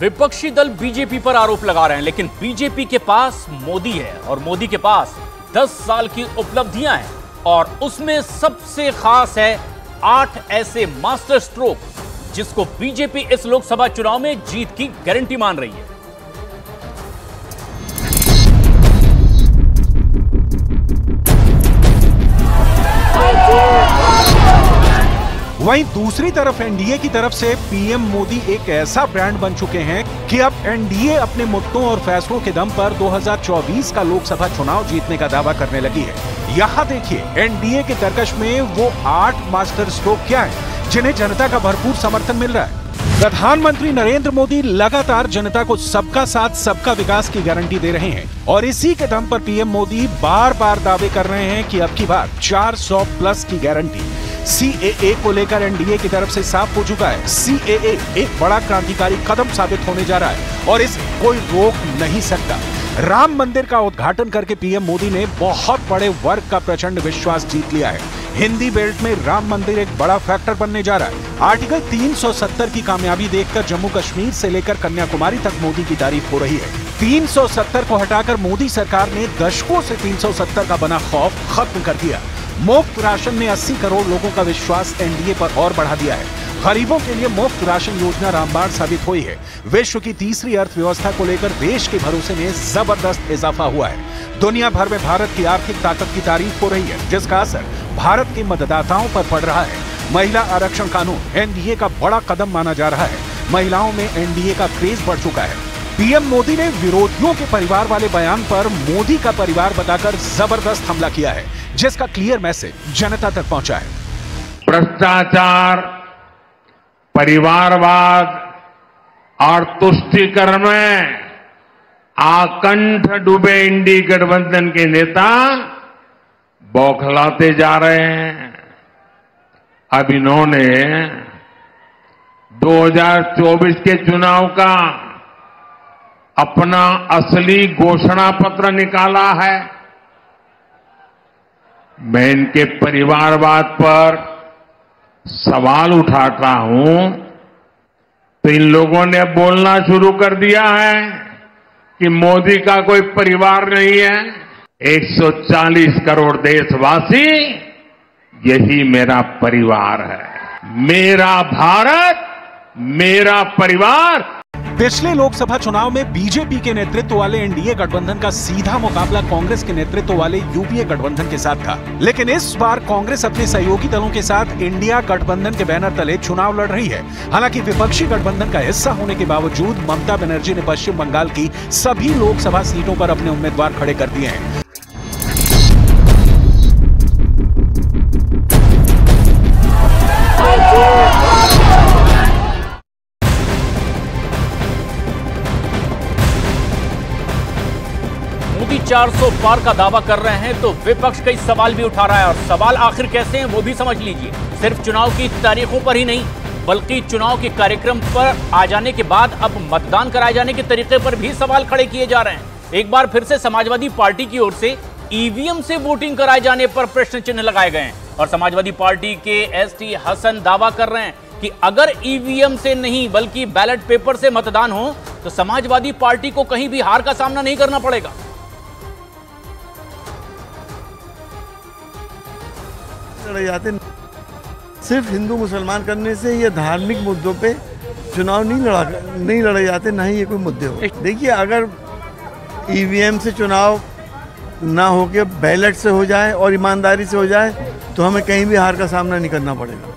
विपक्षी दल बीजेपी पर आरोप लगा रहे हैं, लेकिन बीजेपी के पास मोदी है और मोदी के पास 10 साल की उपलब्धियां हैं और उसमें सबसे खास है 8 ऐसे मास्टर स्ट्रोक जिसको बीजेपी इस लोकसभा चुनाव में जीत की गारंटी मान रही है। वहीं दूसरी तरफ एनडीए की तरफ से पीएम मोदी एक ऐसा ब्रांड बन चुके हैं कि अब एनडीए अपने मुद्दों और फैसलों के दम पर 2024 का लोकसभा चुनाव जीतने का दावा करने लगी है। यहाँ देखिए एनडीए के तरकश में वो 8 मास्टर स्ट्रोक क्या हैं, जिन्हें जनता का भरपूर समर्थन मिल रहा है। प्रधानमंत्री नरेंद्र मोदी लगातार जनता को सबका साथ सबका विकास की गारंटी दे रहे हैं और इसी के दम पर पीएम मोदी बार बार दावे कर रहे हैं कि अब की बार 400+ की गारंटी। सीएए को लेकर एनडीए की तरफ से साफ हो चुका है, सीएए एक बड़ा क्रांतिकारी कदम साबित होने जा रहा है और इसे कोई रोक नहीं सकता। राम मंदिर का उद्घाटन करके पीएम मोदी ने बहुत बड़े वर्ग का प्रचंड विश्वास जीत लिया है। हिंदी बेल्ट में राम मंदिर एक बड़ा फैक्टर बनने जा रहा है। आर्टिकल 370 की कामयाबी देखकर जम्मू कश्मीर से लेकर कन्याकुमारी तक मोदी की तारीफ हो रही है। 370 को हटाकर मोदी सरकार ने दशकों से 370 का बना खौफ खत्म कर दिया। मुफ्त राशन ने 80 करोड़ लोगों का विश्वास एनडीए पर और बढ़ा दिया है। गरीबों के लिए मुफ्त राशन योजना रामबाण साबित हुई है। विश्व की तीसरी अर्थव्यवस्था को लेकर देश के भरोसे में जबरदस्त इजाफा हुआ है। दुनिया भर में भारत की आर्थिक ताकत की तारीफ हो रही है, जिसका असर भारत के मतदाताओं पर पड़ रहा है। महिला आरक्षण कानून एनडीए का बड़ा कदम माना जा रहा है। महिलाओं में एनडीए का क्रेज बढ़ चुका है। पीएम मोदी ने विरोधियों के परिवार वाले बयान पर मोदी का परिवार बताकर जबरदस्त हमला किया है, जिसका क्लियर मैसेज जनता तक पहुंचा है। भ्रष्टाचार, परिवारवाद और तुष्टीकरण में आकंठ डूबे इंडी गठबंधन के नेता बौखलाते जा रहे हैं। अब इन्होंने 2024 के चुनाव का अपना असली घोषणा पत्र निकाला है। मैं इनके परिवारवाद पर सवाल उठाता हूं तो इन लोगों ने बोलना शुरू कर दिया है कि मोदी का कोई परिवार नहीं है। 140 करोड़ देशवासी यही मेरा परिवार है। मेरा भारत, मेरा परिवार। पिछले लोकसभा चुनाव में बीजेपी के नेतृत्व वाले एनडीए गठबंधन का सीधा मुकाबला कांग्रेस के नेतृत्व वाले यूपीए गठबंधन के साथ था, लेकिन इस बार कांग्रेस अपने सहयोगी दलों के साथ इंडिया गठबंधन के बैनर तले चुनाव लड़ रही है। हालांकि विपक्षी गठबंधन का हिस्सा होने के बावजूद ममता बनर्जी ने पश्चिम बंगाल की सभी लोकसभा सीटों पर अपने उम्मीदवार खड़े कर दिए हैं। मोदी 400 पार का दावा कर रहे हैं तो विपक्ष कई सवाल भी उठा रहा है और सवाल आखिर कैसे हैं वो भी समझ लीजिए। सिर्फ चुनाव की तारीखों पर ही नहीं बल्कि चुनाव के कार्यक्रम पर आ जाने के बाद अब मतदान कराए जाने के तरीके पर भी सवाल खड़े किए जा रहे हैं। एक बार फिर से समाजवादी पार्टी की ओर से ईवीएम से वोटिंग कराए जाने पर प्रश्न चिन्ह लगाए गए हैं और समाजवादी पार्टी के एसटी हसन दावा कर रहे हैं कि अगर ईवीएम से नहीं बल्कि बैलेट पेपर से मतदान हो तो समाजवादी पार्टी को कहीं भी हार का सामना नहीं करना पड़ेगा। लड़े जाते सिर्फ हिंदू मुसलमान करने से ये धार्मिक मुद्दों पे चुनाव नहीं लड़े जाते, ना ही ये कोई मुद्दे हो। देखिए अगर ईवीएम से चुनाव ना होके बैलेट से हो जाए और ईमानदारी से हो जाए तो हमें कहीं भी हार का सामना नहीं करना पड़ेगा।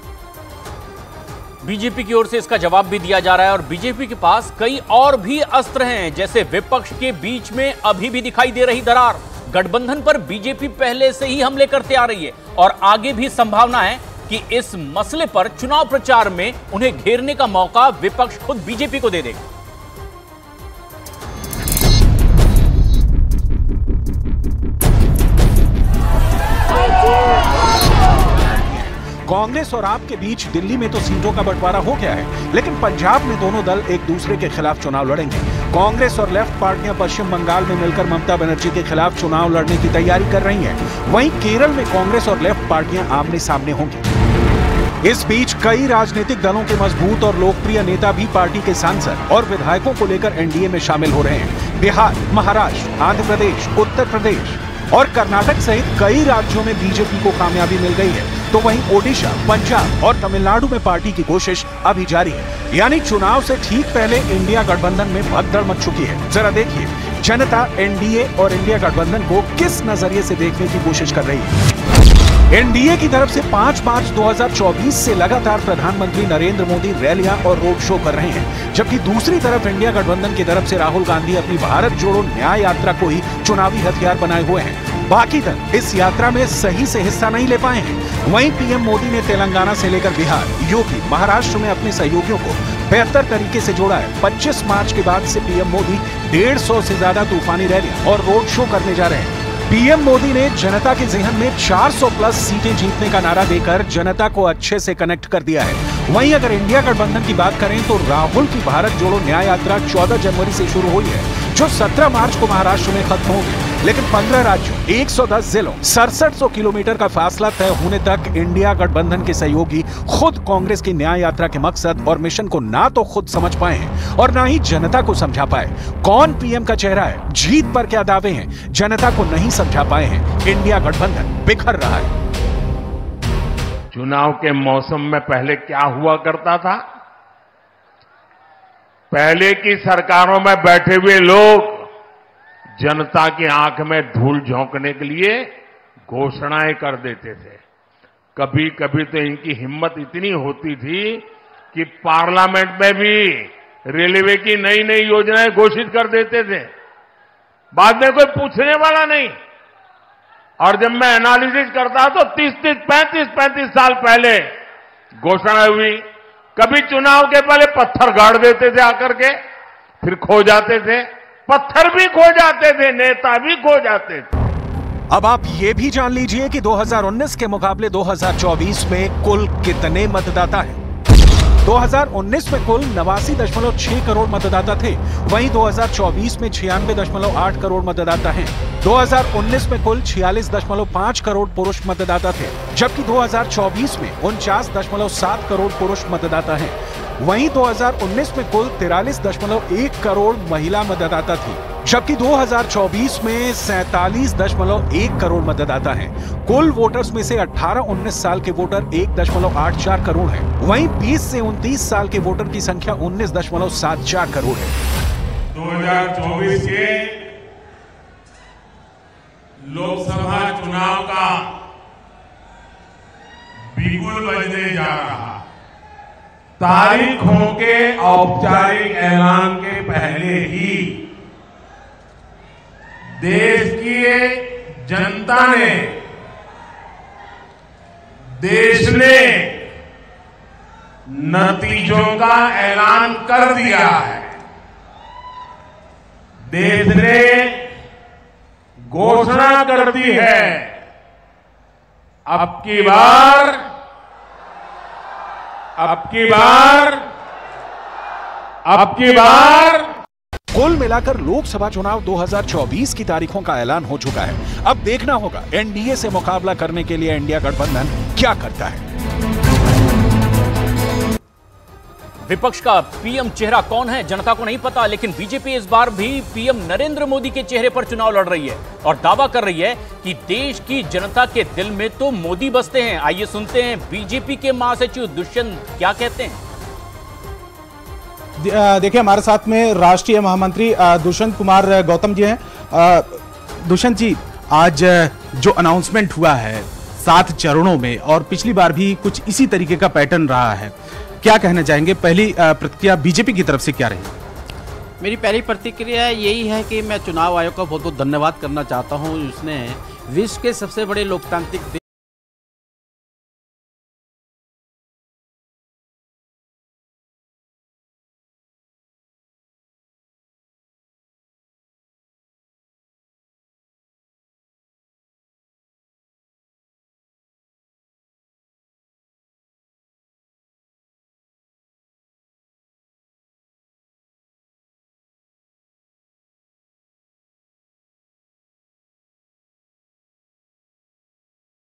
बीजेपी की ओर से इसका जवाब भी दिया जा रहा है और बीजेपी के पास कई और भी अस्त्र हैं, जैसे विपक्ष के बीच में अभी भी दिखाई दे रही दरार। गठबंधन पर बीजेपी पहले से ही हमले करते आ रही है और आगे भी संभावना है कि इस मसले पर चुनाव प्रचार में उन्हें घेरने का मौका विपक्ष खुद बीजेपी को दे देगा। कांग्रेस और आप के बीच दिल्ली में तो सीटों का बंटवारा हो गया है, लेकिन पंजाब में दोनों दल एक दूसरे के खिलाफ चुनाव लड़ेंगे। कांग्रेस और लेफ्ट पार्टियां पश्चिम बंगाल में मिलकर ममता बनर्जी के खिलाफ चुनाव लड़ने की तैयारी कर रही हैं। वहीं केरल में कांग्रेस और लेफ्ट पार्टियां आमने सामने होंगी। इस बीच कई राजनीतिक दलों के मजबूत और लोकप्रिय नेता भी पार्टी के सांसद और विधायकों को लेकर एनडीए में शामिल हो रहे हैं। बिहार, महाराष्ट्र, आंध्र प्रदेश, उत्तर प्रदेश और कर्नाटक सहित कई राज्यों में बीजेपी को कामयाबी मिल गई है, तो वहीं ओडिशा, पंजाब और तमिलनाडु में पार्टी की कोशिश अभी जारी है। यानी चुनाव से ठीक पहले इंडिया गठबंधन में भगदड़ मच चुकी है। जरा देखिए जनता एनडीए और इंडिया गठबंधन को किस नजरिए से देखने की कोशिश कर रही है। एनडीए की तरफ से 5 मार्च 2024 से लगातार प्रधानमंत्री नरेंद्र मोदी रैलियां और रोड शो कर रहे हैं, जबकि दूसरी तरफ इंडिया गठबंधन की तरफ से राहुल गांधी अपनी भारत जोड़ो न्याय यात्रा को ही चुनावी हथियार बनाए हुए हैं। बाकी दल इस यात्रा में सही से हिस्सा नहीं ले पाए हैं। वहीं पीएम मोदी ने तेलंगाना से लेकर बिहार, यूपी, महाराष्ट्र में अपने सहयोगियों को बेहतर तरीके से जोड़ा है। 25 मार्च के बाद से पीएम मोदी 150 से ज्यादा तूफानी रैलियां और रोड शो करने जा रहे हैं। पीएम मोदी ने जनता के जहन में 400 प्लस सीटें जीतने का नारा देकर जनता को अच्छे से कनेक्ट कर दिया है। वहीं अगर इंडिया गठबंधन की बात करें तो राहुल की भारत जोड़ो न्याय यात्रा 14 जनवरी से शुरू हुई है, जो 17 मार्च को महाराष्ट्र में खत्म होगी। लेकिन 15 राज्यों, 110 जिलों, 6700 किलोमीटर का फासला तय होने तक इंडिया गठबंधन के सहयोगी खुद कांग्रेस की न्याय यात्रा के मकसद और मिशन को ना तो खुद समझ पाए हैं और ना ही जनता को समझा पाए। कौन पीएम का चेहरा है, जीत पर क्या दावे हैं, जनता को नहीं समझा पाए हैं। इंडिया गठबंधन बिखर रहा है। चुनाव के मौसम में पहले क्या हुआ करता था? पहले की सरकारों में बैठे हुए लोग जनता की आंख में धूल झोंकने के लिए घोषणाएं कर देते थे। कभी कभी तो इनकी हिम्मत इतनी होती थी कि पार्लियामेंट में भी रेलवे की नई नई योजनाएं घोषित कर देते थे, बाद में कोई पूछने वाला नहीं। और जब मैं एनालिसिस करता तो 35 साल पहले घोषणा हुई। कभी चुनाव के पहले पत्थर गाड़ देते थे आकर के, फिर खो जाते थे, पत्थर भी खो जाते थे, नेता भी खो जाते थे। अब आप ये भी जान लीजिए कि 2019 के मुकाबले 2024 में कुल कितने मतदाता हैं। 2019 में कुल 89.6 करोड़ मतदाता थे, वहीं 2024 में 96.8 करोड़ मतदाता हैं। 2019 में कुल 46.5 करोड़ पुरुष मतदाता थे, जबकि 2024 में 49.7 करोड़ पुरुष मतदाता हैं। वहीं 2019 में कुल 43.1 करोड़ महिला मतदाता थी, जबकि 2024 में 47.1 करोड़ मतदाता हैं। कुल वोटर्स में से 18-19 साल के वोटर 1.84 करोड़ हैं। वहीं 20 से 29 साल के वोटर की संख्या 19.74 करोड़ है। 2024 के लोकसभा चुनाव का बिगुल बजने जा रहा। तारीखों के औपचारिक ऐलान के पहले ही देश की जनता ने, देश ने नतीजों का ऐलान कर दिया है। देश ने घोषणा कर दी है, अब की बार कुल मिलाकर लोकसभा चुनाव 2024 की तारीखों का ऐलान हो चुका है। अब देखना होगा एनडीए से मुकाबला करने के लिए इंडिया गठबंधन क्या करता है। विपक्ष का पीएम चेहरा कौन है जनता को नहीं पता, लेकिन बीजेपी इस बार भी पीएम नरेंद्र मोदी के चेहरे पर चुनाव लड़ रही है और दावा कर रही है कि देश की जनता के दिल में तो मोदी बसते हैं। आइए सुनते हैं बीजेपी के महासचिव दुष्यंत क्या कहते हैं। देखिए, हमारे साथ में राष्ट्रीय महामंत्री दुष्यंत कुमार गौतम जी हैं। दुष्यंत जी, आज जो अनाउंसमेंट हुआ है 7 चरणों में और पिछली बार भी कुछ इसी तरीके का पैटर्न रहा है, क्या कहना चाहेंगे? पहली प्रतिक्रिया बीजेपी की तरफ से क्या रही? मेरी पहली प्रतिक्रिया यही है कि मैं चुनाव आयोग का बहुत बहुत धन्यवाद करना चाहता हूं। उसने विश्व के सबसे बड़े लोकतांत्रिक